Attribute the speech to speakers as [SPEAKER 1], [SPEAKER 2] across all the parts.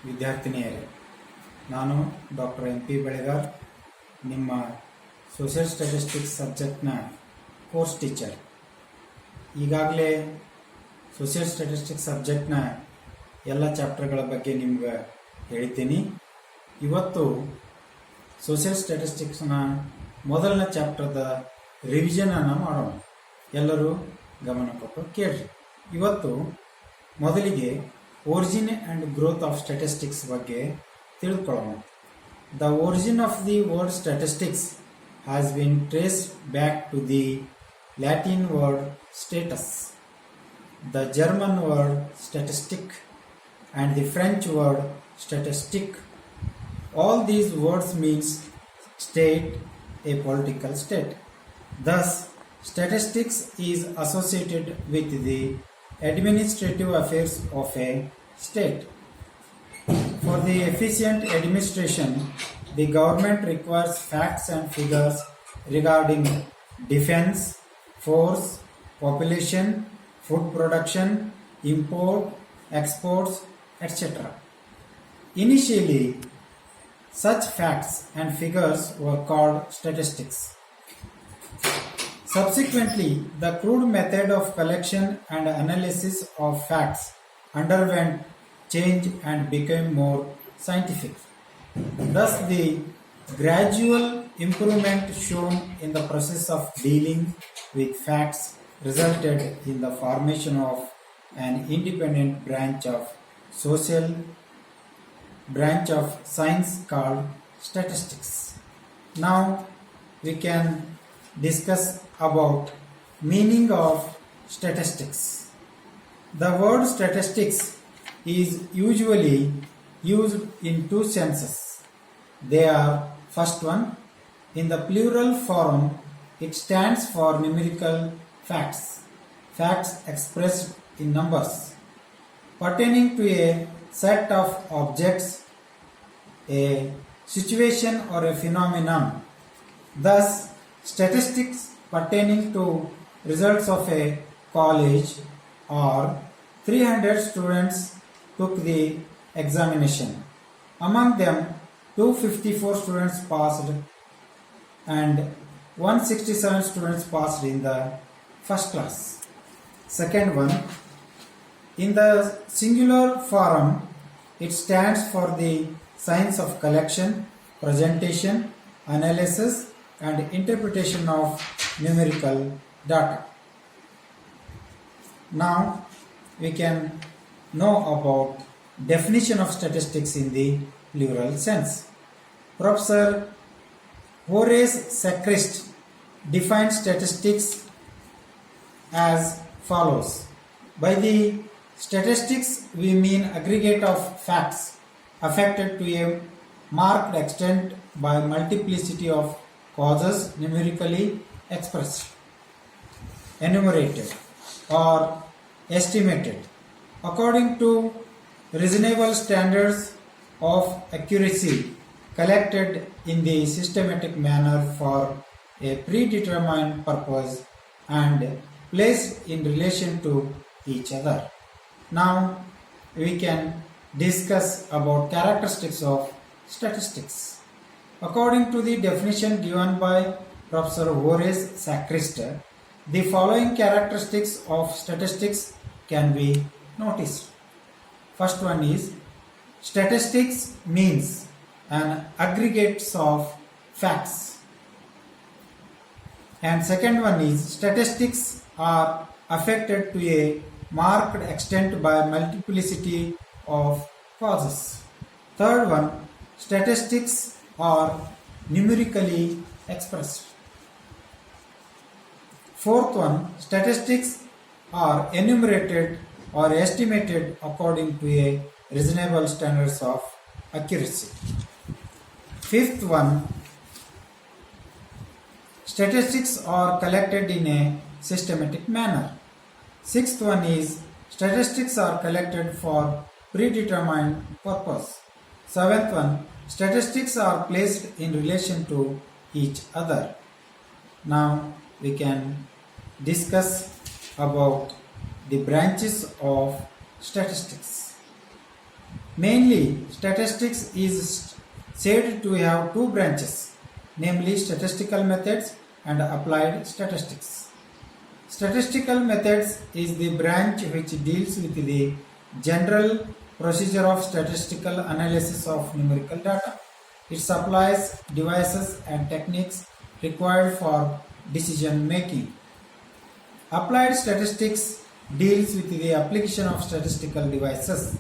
[SPEAKER 1] ವಿದ್ಯಾರ್ಥಿನಿಯರೇ, ನಾನು doctor MP ಬೆಳೆಗಾರ್, ನಿಮ್ಮ social statistics ಸಬ್ಜೆಕ್ಟ್ನ course teacher. ಈಗಾಗಲೇ ಸೋಷಿಯಲ್ ಸ್ಟ್ಯಾಟಿಸ್ಟಿಕ್ಸ್ ಸಬ್ಜೆಕ್ಟ್ನ ಎಲ್ಲ ಚಾಪ್ಟರ್ಗಳ ಬಗ್ಗೆ ನಿಮ್ಗೆ ಹೇಳಿದ್ದೀನಿ. ಇವತ್ತು ಸೋಷಿಯಲ್ ಸ್ಟ್ಯಾಟಿಸ್ಟಿಕ್ಸ್ನ ಮೊದಲನೇ ಚಾಪ್ಟರ್ದ ರಿವಿಷನನ್ನು ಮಾಡೋಣ. ಎಲ್ಲರೂ ಗಮನ ಕೊಟ್ಟು ಕೇಳ್ರಿ. ಇವತ್ತು ಮೊದಲಿಗೆ origin and growth of statistics ಬಗ್ಗೆ ತಿಳ್ಕೊಳ್ಳೋಣ. The origin of the word statistics has been traced back to the Latin word status, the German word statistic, and the French word statistique. All these words means state, a political state. Thus, statistics is associated with the administrative affairs of a state. For the efficient administration, the government requires facts and figures regarding defense, force, population, food production, import, exports, etc. Initially, such facts and figures were called statistics. Subsequently, the crude method of collection and analysis of facts underwent change and became more scientific. Thus, the gradual improvement shown in the process of dealing with facts resulted in the formation of an independent branch of science called statistics. Now, we can discuss about meaning of statistics. The word statistics is usually used in two senses. They are, first one, in the plural form, it stands for numerical facts, facts expressed in numbers, pertaining to a set of objects, a situation or a phenomenon. Thus, statistics pertaining to results of a college or 300 students took the examination. Among them, 254 students passed and 167 students passed in the first class. Second one, in the singular form, it stands for the science of collection, presentation, analysis, and interpretation of numerical data. Now we can know about definition of statistics in the plural sense. Professor Horace Sacrist defines statistics as follows. By the statistics we mean aggregate of facts affected to a marked extent by multiplicity of causes numerically expressed, enumerated, or estimated according to reasonable standards of accuracy collected in the systematic manner for a predetermined purpose and placed in relation to each other. Now we can discuss about characteristics of statistics. According to the definition given by Professor Horace Sacrist, the following characteristics of statistics can be noticed. First one is, statistics means an aggregate of facts. And second one is, statistics are affected to a marked extent by multiplicity of causes. Third one, statistics are numerically expressed. Fourth one, statistics are enumerated or estimated according to a reasonable standards of accuracy. Fifth one, statistics are collected in a systematic manner. Sixth one is, statistics are collected for predetermined purpose. Seventh one, statistics are placed in relation to each other. Now we can discuss about the branches of statistics. Mainly, statistics is said to have two branches, namely statistical methods and applied statistics. Statistical methods is the branch which deals with the general procedure of statistical analysis of numerical data. It supplies devices and techniques required for decision making. Applied statistics deals with the application of statistical devices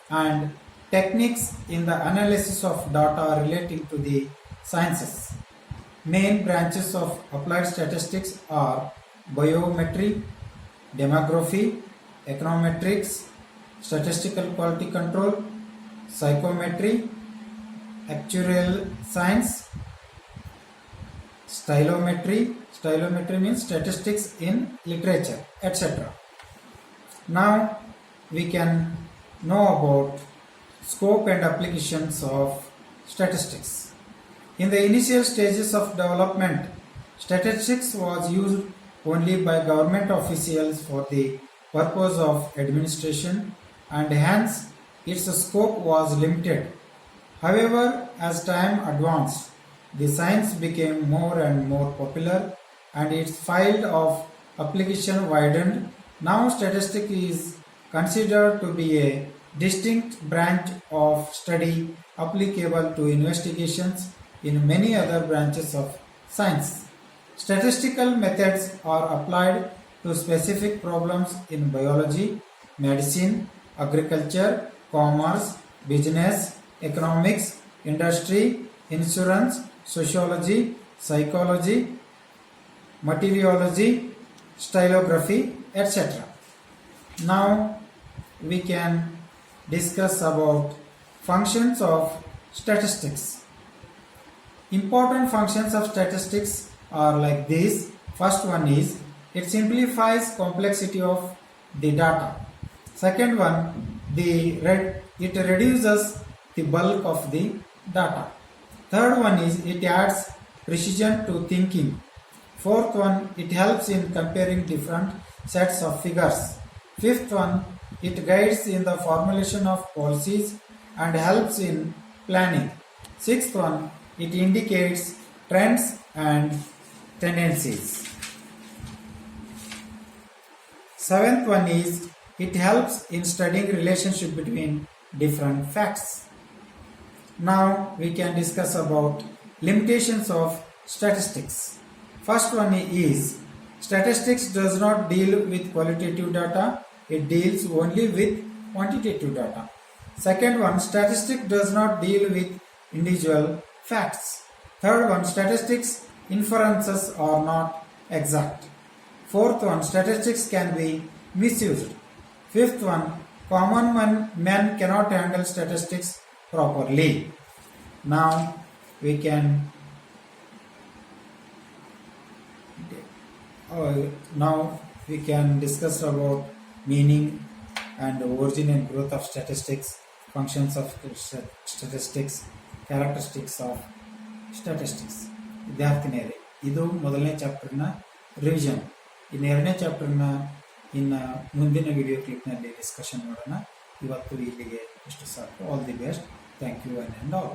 [SPEAKER 1] and techniques in the analysis of data relating to the sciences. Main branches of applied statistics are biometry, demography, econometrics, statistical quality control, psychometry, actuarial science, stylometry. Stylometry means statistics in literature, etc. Now we can know about scope and applications of statistics. In the initial stages of development, statistics was used only by government officials for the purpose of administration, and hence its scope was limited. However, as time advanced, the science became more and more popular and its field of application widened. Now statistics is considered to be a distinct branch of study applicable to investigations in many other branches of science. Statistical methods are applied to specific problems in biology, medicine, agriculture, commerce, business, economics, industry, insurance, sociology, psychology, materiology, stylography, etc. Now we can discuss about functions of statistics. Important functions of statistics are like this. First one is it simplifies complexity of the data. Second one, it reduces the bulk of the data. Third one is it adds precision to thinking. Fourth one, it helps in comparing different sets of figures. Fifth one, it guides in the formulation of policies and helps in planning. Sixth one, it indicates trends and tendencies. Seventh one is it helps in studying relationship between different facts. Now we can discuss about limitations of statistics. First one is statistics does not deal with qualitative data, it deals only with quantitative data. Second one, statistics does not deal with individual facts. Third one, statistics inferences are not exact. Fourth one, statistics can be misused. Fifth one, common men cannot handle statistics properly. Now we can discuss about meaning and origin and growth of statistics, functions of statistics, characteristics of statistics. ವಿದ್ಯಾರ್ಥಿನಿಯರೇ, ಇದು ಮೊದಲನೇ ಚಾಪ್ಟರ್ನ revision. ಇನ್ನು ಎರಡನೇ ಚಾಪ್ಟರ್ನ ಇನ್ನು ಮುಂದಿನ video ಕ್ಲಿಪ್ನಲ್ಲಿ discussion ಮಾಡೋಣ. ಇವತ್ತು ಇಲ್ಲಿಗೆ ಇಷ್ಟು ಸಾಕು. All the best. Thank you and all.